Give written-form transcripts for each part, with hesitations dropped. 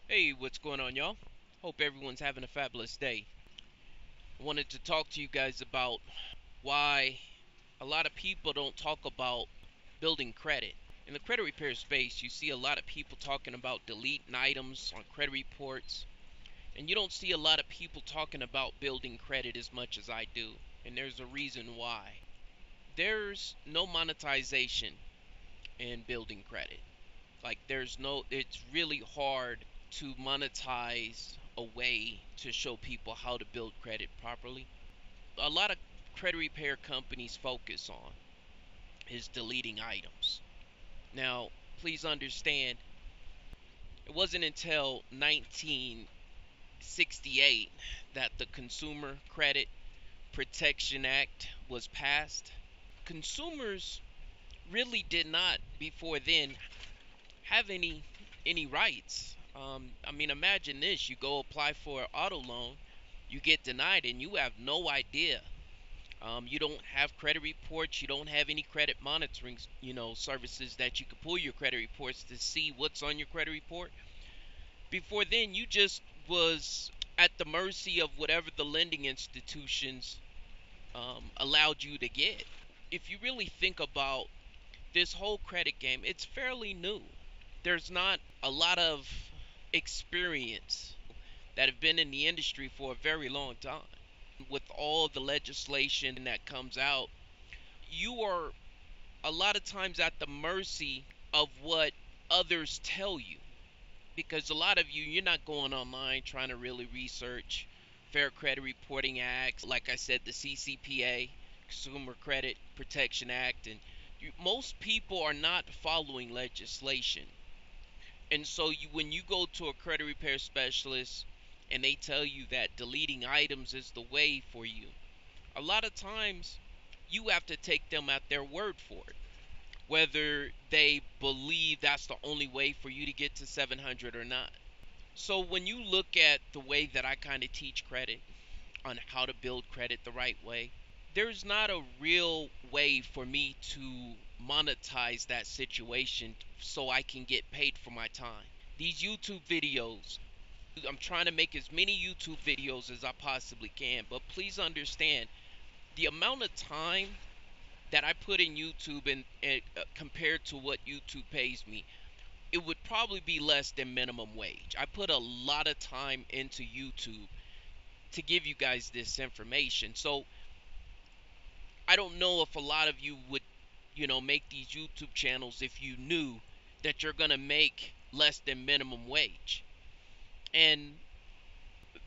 Hey, what's going on, y'all? Hope everyone's having a fabulous day. I wanted to talk to you guys about why a lot of people don't talk about building credit. In the credit repair space, you see a lot of people talking about deleting items on credit reports, and you don't see a lot of people talking about building credit as much as I do. And there's a reason why. There's no monetization in building credit. It's really hard to monetize a way to show people how to build credit properly. A lot of credit repair companies focus on is deleting items. Now, please understand, it wasn't until 1968 that the Consumer Credit Protection Act was passed. Consumers really did not before then have any rights. I mean, imagine this: you go apply for an auto loan, you get denied, and you have no idea. You don't have credit reports. You don't have any credit monitoring, services that you can pull your credit reports to see what's on your credit report. Before then, you just was at the mercy of whatever the lending institutions allowed you to get. If you really think about this whole credit game, it's fairly new. There's not a lot of experience that have been in the industry for a very long time. With all the legislation that comes out, you are a lot of times at the mercy of what others tell you. Because a lot of you're not going online trying to really research Fair Credit Reporting Acts, like I said, the CCPA, Consumer Credit Protection Act, and most people are not following legislation. And so when you go to a credit repair specialist and they tell you that deleting items is the way for you, a lot of times you have to take them at their word for it, whether they believe that's the only way for you to get to 700 or not. So when you look at the way that I kind of teach credit on how to build credit the right way, there's not a real way for me to monetize that situation so I can get paid for my time. These YouTube videos, I'm trying to make as many YouTube videos as I possibly can, but please understand the amount of time that I put in YouTube and compared to what YouTube pays me, it would probably be less than minimum wage. I put a lot of time into YouTube to give you guys this information. So I don't know if a lot of you would, make these YouTube channels if you knew that you're going to make less than minimum wage. And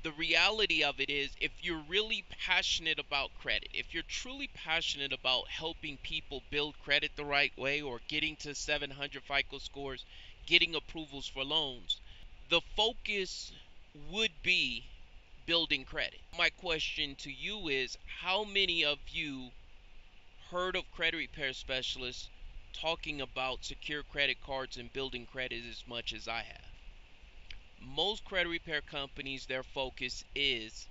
the reality of it is, if you're really passionate about credit, if you're truly passionate about helping people build credit the right way or getting to 700 FICO scores, getting approvals for loans, the focus would be building credit. My question to you is, how many of you heard of credit repair specialists talking about secure credit cards and building credit as much as I have? Most credit repair companies, their focus is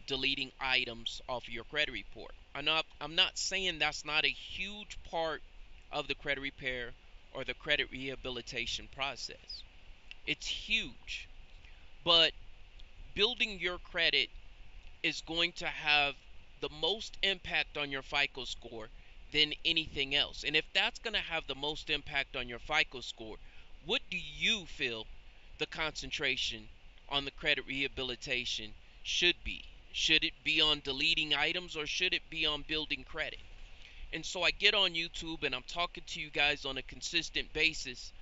deleting items off of your credit report. I'm not saying that's not a huge part of the credit repair or the credit rehabilitation process. It's huge. But building your credit is going to have the most impact on your FICO score than anything else. And if that's going to have the most impact on your FICO score, what do you feel the concentration on the credit rehabilitation should be? Should it be on deleting items or should it be on building credit? And so I get on YouTube and I'm talking to you guys on a consistent basis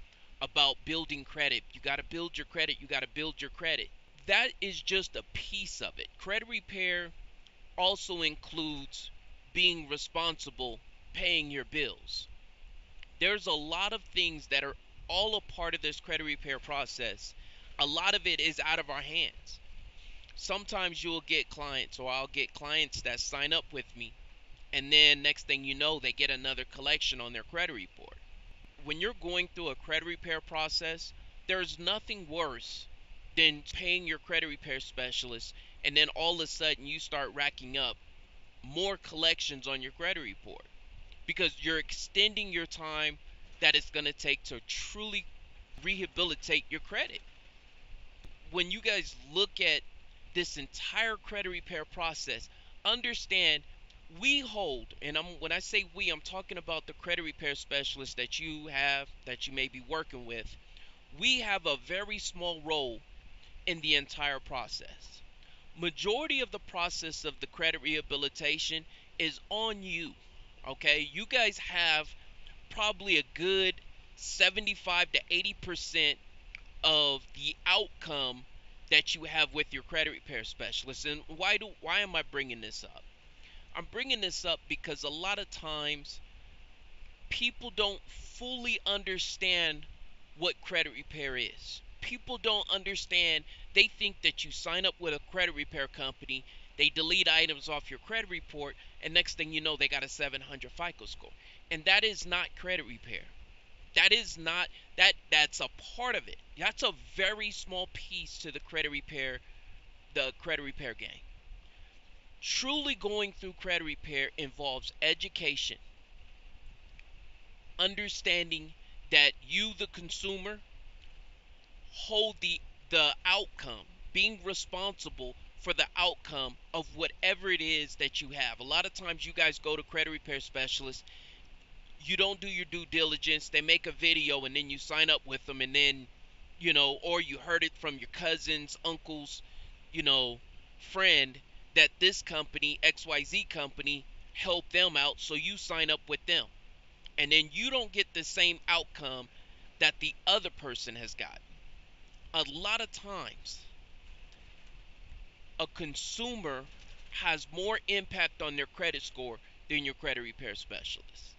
about building credit. You got to build your credit. You got to build your credit. That is just a piece of it. Credit repair also includes being responsible, paying your bills. There's a lot of things that are all a part of this credit repair process. A lot of it is out of our hands. Sometimes you'll get clients, or I'll get clients that sign up with me, and then next thing you know, they get another collection on their credit report. When you're going through a credit repair process, there's nothing worse than paying your credit repair specialist and then all of a sudden you start racking up more collections on your credit report because you're extending your time that it's going to take to truly rehabilitate your credit. when you guys look at this entire credit repair process, understand we hold, and when I say we, I'm talking about the credit repair specialist that you have, that you may be working with. We have a very small role in the entire process. Majority of the process of the credit rehabilitation is on you. Okay, you guys have probably a good 75 to 80% of the outcome that you have with your credit repair specialist. And why am I bringing this up? I'm bringing this up because a lot of times people don't fully understand what credit repair is. People don't understand. They think that you sign up with a credit repair company, they delete items off your credit report, and next thing you know, they got a 700 FICO score. And that is not credit repair. That is not that's a part of it. That's a very small piece to the credit repair game. Truly going through credit repair involves education, understanding that you, the consumer, hold the outcome, being responsible for the outcome of whatever it is that you have. A lot of times you guys go to credit repair specialists, you don't do your due diligence, they make a video and then you sign up with them, and then, or you heard it from your cousins, uncles, you know, friend, that this company, XYZ company, helped them out, so you sign up with them. And then you don't get the same outcome that the other person has got. A lot of times, a consumer has more impact on their credit score than your credit repair specialist.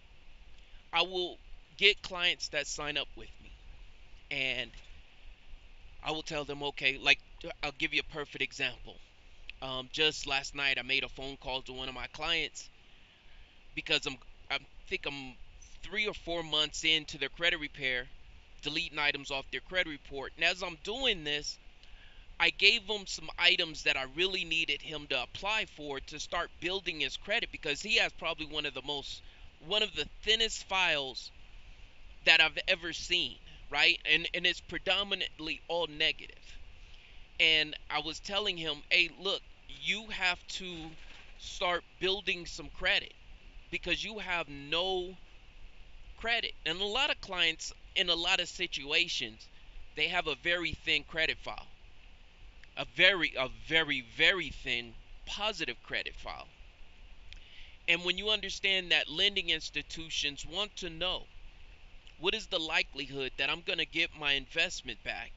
I will get clients that sign up with me, and I will tell them, okay, like, I'll give you a perfect example. Just last night, I made a phone call to one of my clients because I think I'm 3 or 4 months into their credit repair, deleting items off their credit report. And as I'm doing this, I gave him some items that I really needed him to apply for to start building his credit, because he has probably one of the thinnest files that I've ever seen, right? And it's predominantly all negative. And I was telling him, hey, look, you have to start building some credit because you have no credit. And a lot of clients in a lot of situations, they have a very thin credit file, a very thin positive credit file. And when you understand that lending institutions want to know what is the likelihood that I'm going to get my investment back,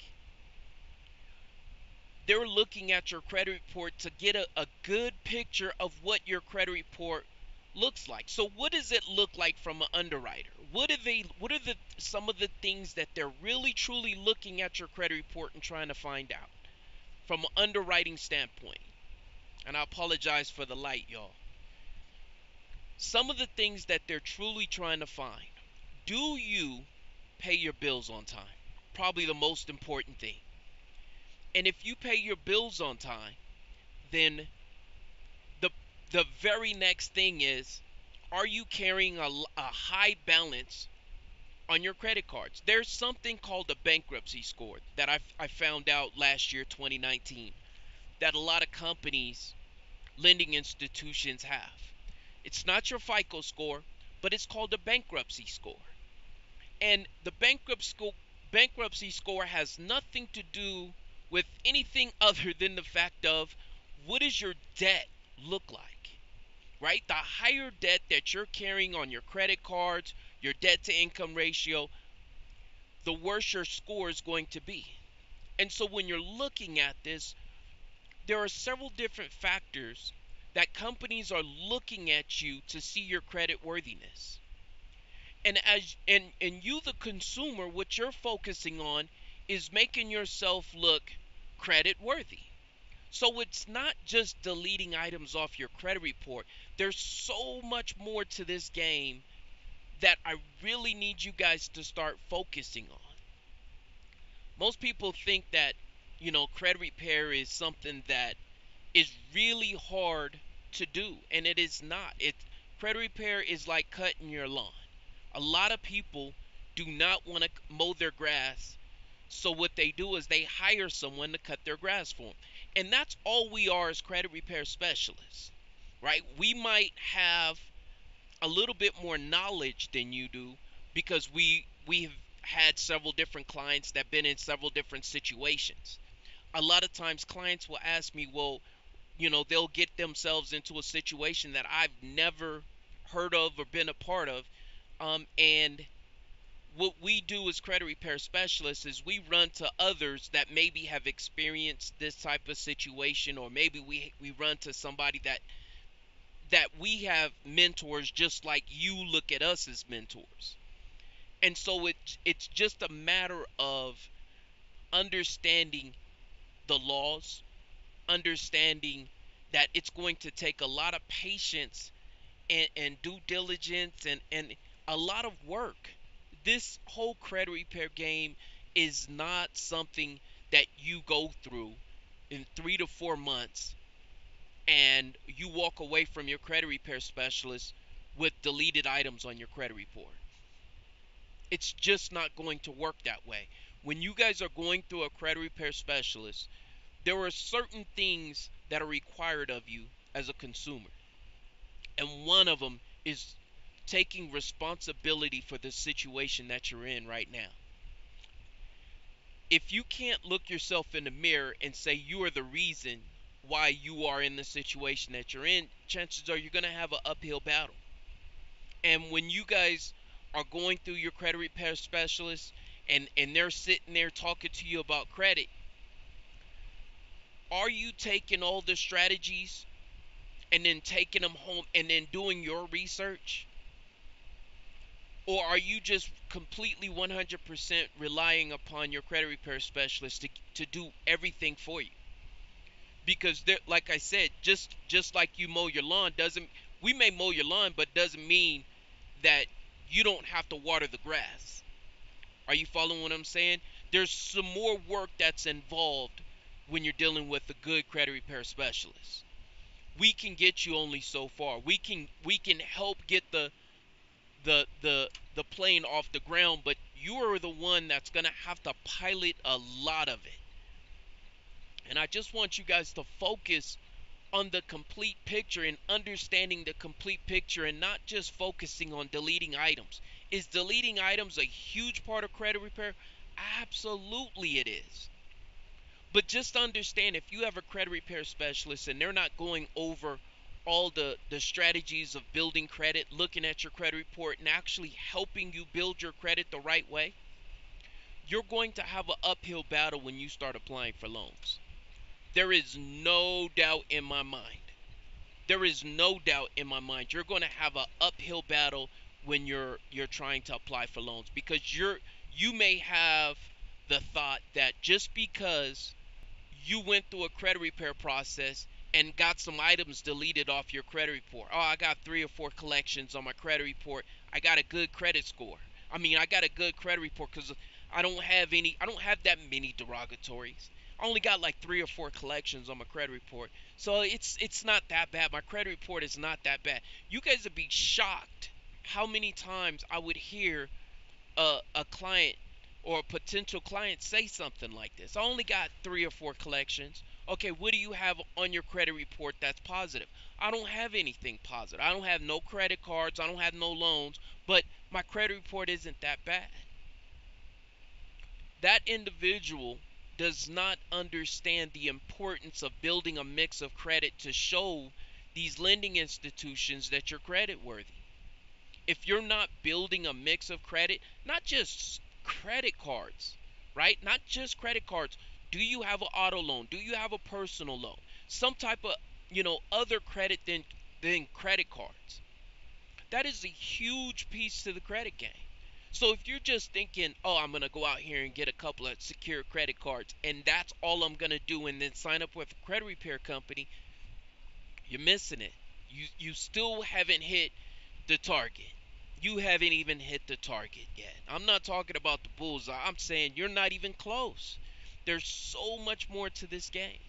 they're looking at your credit report to get a good picture of what your credit report looks like. So what does it look like from an underwriter? What are some of the things that they're really truly looking at your credit report and trying to find out from an underwriting standpoint? And I apologize for the light, y'all. Some of the things that they're truly trying to find: do you pay your bills on time? Probably the most important thing. And if you pay your bills on time, then the the very next thing is, are you carrying a high balance on your credit cards? There's something called a bankruptcy score that I found out last year, 2019, that a lot of companies, lending institutions have. It's not your FICO score, but it's called a bankruptcy score. And the bankruptcy score has nothing to do with anything other than the fact of, what does your debt look like, right? The higher debt that you're carrying on your credit cards, your debt to income ratio, the worse your score is going to be. And so when you're looking at this, there are several different factors that companies are looking at you to see your credit worthiness. And you, the consumer, what you're focusing on is making yourself look credit worthy. So it's not just deleting items off your credit report. There's so much more to this game that I really need you guys to start focusing on. Most people think that, credit repair is something that is really hard to do, and it is not. Credit repair is like cutting your lawn. A lot of people do not want to mow their grass So what they do is they hire someone to cut their grass for them. And that's all we are as credit repair specialists, right? We might have a little bit more knowledge than you do because we have had several different clients that have been in several different situations. A lot of times clients will ask me, well, they'll get themselves into a situation that I've never heard of or been a part of. And what we do as credit repair specialists is we run to others that maybe have experienced this type of situation, or maybe we run to somebody that we have mentors just like you look at us as mentors. And so it's just a matter of understanding the laws, understanding that it's going to take a lot of patience and due diligence and a lot of work. This whole credit repair game is not something that you go through in 3 to 4 months and you walk away from your credit repair specialist with deleted items on your credit report. It's just not going to work that way. When you guys are going through a credit repair specialist, there are certain things that are required of you as a consumer. And one of them is taking responsibility for the situation that you're in right now. If you can't look yourself in the mirror and say you are the reason why you are in the situation that you're in, chances are you're going to have an uphill battle. And when you guys are going through your credit repair specialist and they're sitting there talking to you about credit, are you taking all the strategies and then taking them home and then doing your research? Or are you just completely 100% relying upon your credit repair specialist to do everything for you? Because like I said, just like you mow your lawn, doesn't we may mow your lawn, but doesn't mean that you don't have to water the grass. Are you following what I'm saying? There's some more work that's involved when you're dealing with a good credit repair specialist. We can get you only so far. We can help get the plane off the ground, but you are the one that's going to have to pilot a lot of it. And I just want you guys to focus on the complete picture and understanding the complete picture and not just focusing on deleting items. Is deleting items a huge part of credit repair? Absolutely it is. But just understand, if you have a credit repair specialist and they're not going over all the strategies of building credit, looking at your credit report and actually helping you build your credit the right way, you're going to have an uphill battle when you start applying for loans. There is no doubt in my mind. There is no doubt in my mind you're going to have an uphill battle when you're trying to apply for loans, because you may have the thought that just because you went through a credit repair process and got some items deleted off your credit report. Oh, I got 3 or 4 collections on my credit report. I got a good credit score. I got a good credit report because I don't have that many derogatories. I only got like 3 or 4 collections on my credit report. So it's not that bad. My credit report is not that bad. You guys would be shocked how many times I would hear a client or a potential client say something like this. I only got 3 or 4 collections. Okay, what do you have on your credit report that's positive? I don't have anything positive. I don't have no credit cards. I don't have no loans, but my credit report isn't that bad. That individual does not understand the importance of building a mix of credit to show these lending institutions that you're credit worthy. If you're not building a mix of credit, not just credit cards, right? Not just credit cards. Do you have an auto loan? Do you have a personal loan? Some type of, other credit than credit cards. That is a huge piece to the credit game. So if you're just thinking, oh, I'm going to go out here and get a couple of secure credit cards and that's all I'm going to do and then sign up with a credit repair company, you're missing it. You still haven't hit the target. You haven't even hit the target yet. I'm not talking about the bullseye. I'm saying you're not even close. There's so much more to this game.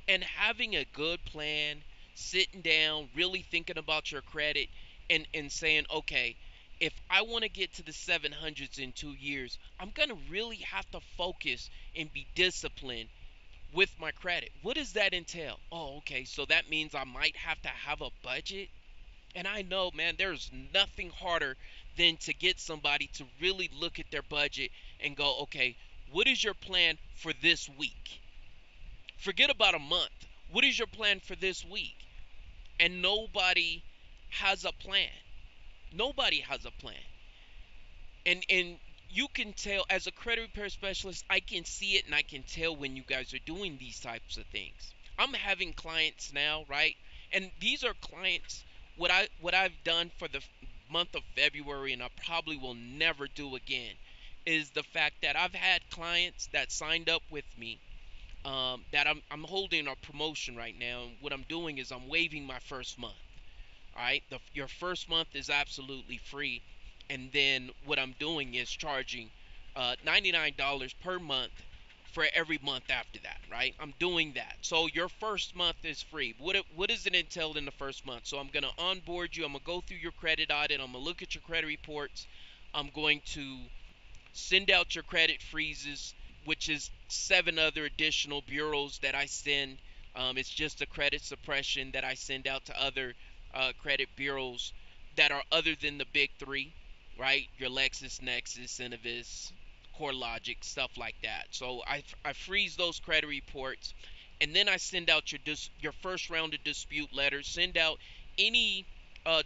And having a good plan, sitting down, really thinking about your credit and saying, okay, if I want to get to the 700s in 2 years, I'm going to really have to focus and be disciplined with my credit. What does that entail? Oh, okay. So that means I might have to have a budget. And I know, man, there's nothing harder than to get somebody to really look at their budget and go, okay, what is your plan for this week? Forget about a month. What is your plan for this week? And nobody has a plan. Nobody has a plan. And you can tell, as a credit repair specialist, I can see it and I can tell when you guys are doing these types of things. I'm having clients now, right? And these are clients, what I've done for the month of February, and I probably will never do again, is the fact that I've had clients that signed up with me, that I'm holding a promotion right now, and what I'm doing is I'm waiving my first month. All right, your first month is absolutely free, and then what I'm doing is charging $99 per month for every month after that. Right, I'm doing that. So your first month is free. What does it entail in the first month? So I'm gonna onboard you. I'm gonna go through your credit audit. I'm gonna look at your credit reports. I'm going to send out your credit freezes, which is 7 other additional bureaus that I send. It's just a credit suppression that I send out to other credit bureaus that are other than the big three, right? Your LexisNexis, Innovis, CoreLogic, stuff like that. So I freeze those credit reports, and then I send out your first round of dispute letters. Send out any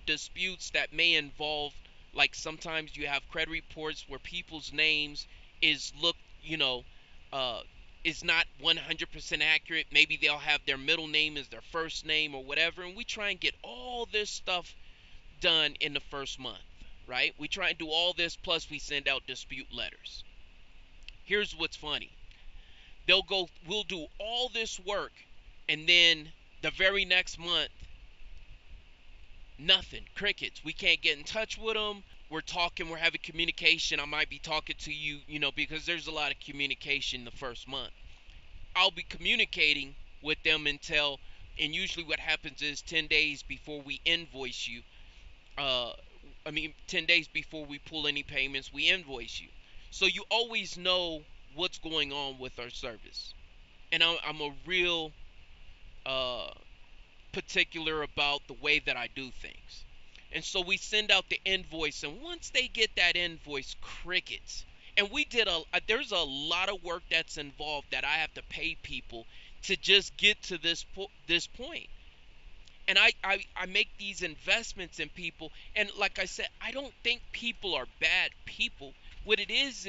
disputes that may involve, like sometimes you have credit reports where people's names is look you know uh, is not 100% accurate. Maybe they'll have their middle name as their first name or whatever, and we try and get all this stuff done in the first month, right? We try and do all this, plus we send out dispute letters. Here's what's funny. We'll do all this work, and then the very next month, nothing. Crickets. We can't get in touch with them. We're having communication. I might be talking to you, because there's a lot of communication the first month. I'll be communicating with them and usually what happens is 10 days before we invoice you, 10 days before we pull any payments, we invoice you. So you always know what's going on with our service. And I'm a real uh, particular about the way that I do things. And so we send out the invoice, and once they get that invoice, crickets. And there's a lot of work that's involved that I have to pay people to just get to this point. And I make these investments in people, and like I said, I don't think people are bad people. What it is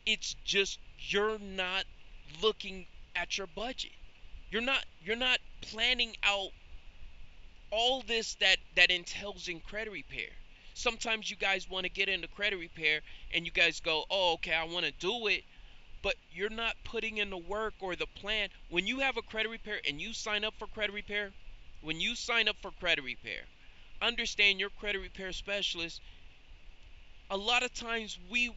it's just you're not looking at your budget. You're not planning out all this that entails in credit repair. Sometimes you guys want to get into credit repair and you guys go, oh, okay, I want to do it, but you're not putting in the work or the plan. When you have a credit repair and you sign up for credit repair, understand your credit repair specialist. A lot of times we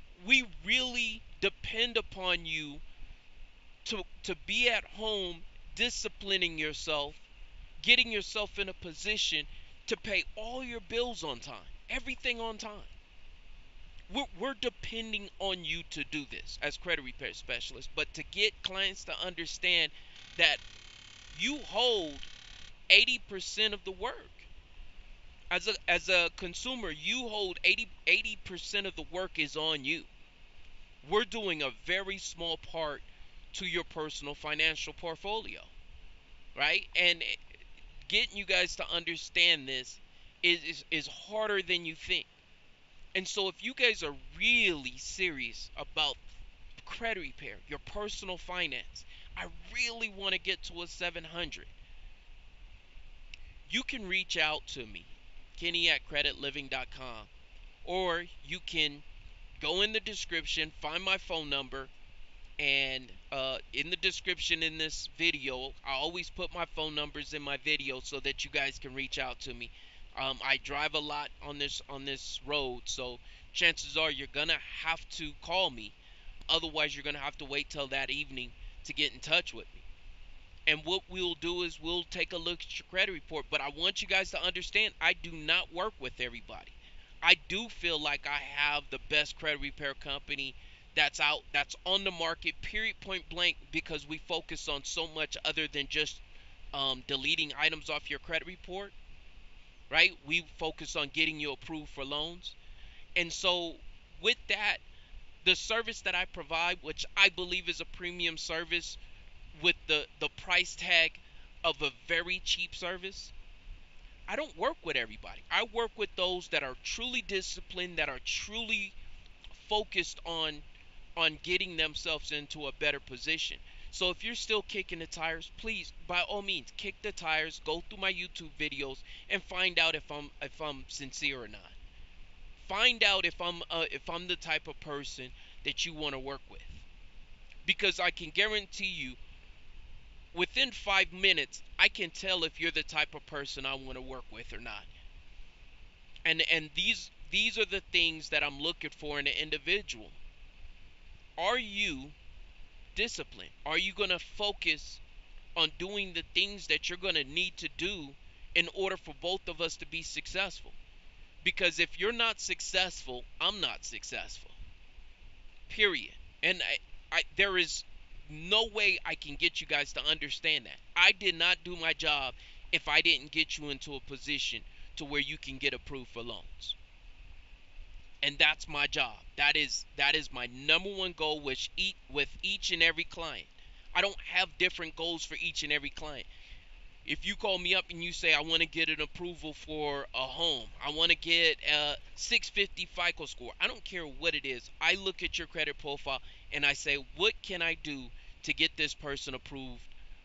really depend upon you to be at home disciplining yourself, getting yourself in a position to pay all your bills on time, everything on time. We're depending on you to do this as credit repair specialists, but to get clients to understand that you hold 80% of the work. As a consumer, you hold 80% of the work is on you. We're doing a very small part to your personal financial portfolio, right? And getting you guys to understand this is harder than you think. And so if you guys are really serious about credit repair, your personal finance, I really want to get to a 700. You can reach out to me, Kenny at CreditLiving.com, or you can go in the description, find my phone number, and in the description in this video, I always put my phone numbers in my video so that you guys can reach out to me. I drive a lot on this road, so chances are you're gonna have to call me. Otherwise, you're gonna have to wait till that evening to get in touch with me. And what we'll do is we'll take a look at your credit report. But I want you guys to understand, I do not work with everybody. I do feel like I have the best credit repair company that's on the market, period, point blank, because we focus on so much other than just deleting items off your credit report, right? We focus on getting you approved for loans. And so with that, the service that I provide, which I believe is a premium service with the price tag of a very cheap service, I don't work with everybody. I work with those that are truly disciplined, that are truly focused on getting themselves into a better position. So if you're still kicking the tires, please by all means kick the tires, go through my YouTube videos and find out if I'm sincere or not. Find out if I'm the type of person that you want to work with. Because I can guarantee you within 5 minutes I can tell if you're the type of person I want to work with or not. And these are the things that I'm looking for in an individual. Are you disciplined? Are you going to focus on doing the things that you're going to need to do in order for both of us to be successful? Because if you're not successful, I'm not successful. Period. And there is no way I can get you guys to understand that. I did not do my job if I didn't get you into a position to where you can get approved for loans. And that's my job. That is my number one goal with each and every client. I don't have different goals for each and every client. If you call me up and you say I want to get an approval for a home, I want to get a 650 FICO score, I don't care what it is. I look at your credit profile and I say, what can I do to get this person approved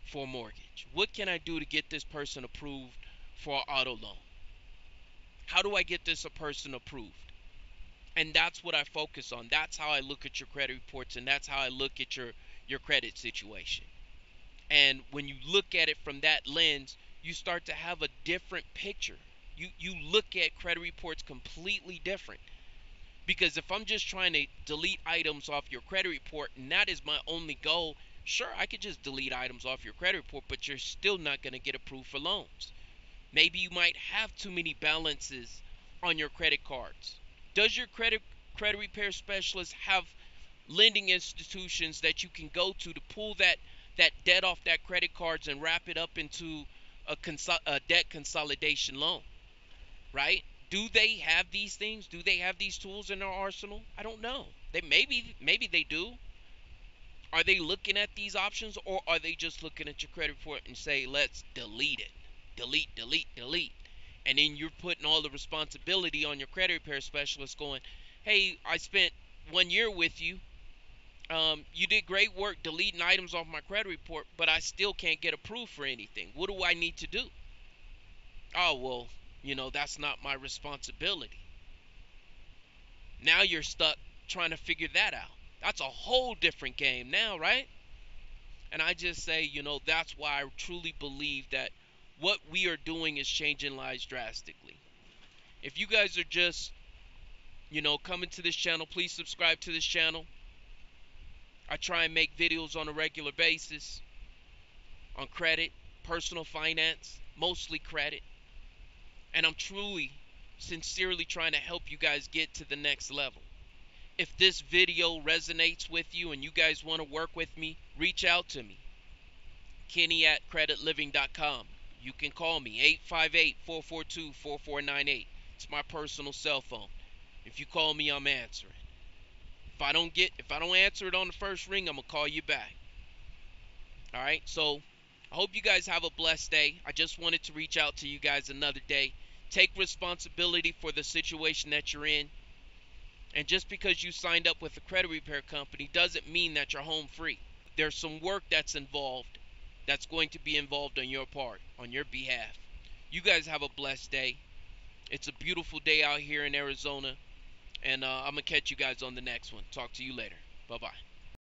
for a mortgage? What can I do to get this person approved for an auto loan? How do I get this a person approved? And that's what I focus on. That's how I look at your credit reports, and that's how I look at your credit situation. And when you look at it from that lens, you start to have a different picture. You look at credit reports completely different. Because if I'm just trying to delete items off your credit report and that is my only goal, sure, I could just delete items off your credit report, but you're still not going to get approved for loans. Maybe you might have too many balances on your credit cards. Does your credit repair specialist have lending institutions that you can go to pull that debt off that credit cards and wrap it up into a debt consolidation loan, right? Do they have these things? Do they have these tools in their arsenal? I don't know. They maybe they do. Are they looking at these options, or are they just looking at your credit report and say, let's delete it? Delete, delete, delete. And then you're putting all the responsibility on your credit repair specialist going, hey, I spent 1 year with you. You did great work deleting items off my credit report, but I still can't get approved for anything. What do I need to do? Oh, well, that's not my responsibility. Now you're stuck trying to figure that out. That's a whole different game now, right? And I just say, that's why I truly believe that what we are doing is changing lives drastically. If you guys are just, coming to this channel, please subscribe to this channel. I try and make videos on a regular basis on credit, personal finance, mostly credit. And I'm truly, sincerely trying to help you guys get to the next level. If this video resonates with you and you guys want to work with me, reach out to me. Kenny@CreditLiving.com. You can call me 858-442-4498. It's my personal cell phone. If you call me, I'm answering. If I don't answer it on the first ring, I'm gonna call you back. All right. So I hope you guys have a blessed day. I just wanted to reach out to you guys another day. Take responsibility for the situation that you're in. And just because you signed up with a credit repair company doesn't mean that you're home free. There's some work that's going to be involved on your part, on your behalf. You guys have a blessed day. It's a beautiful day out here in Arizona. And I'm going to catch you guys on the next one. Talk to you later. Bye-bye.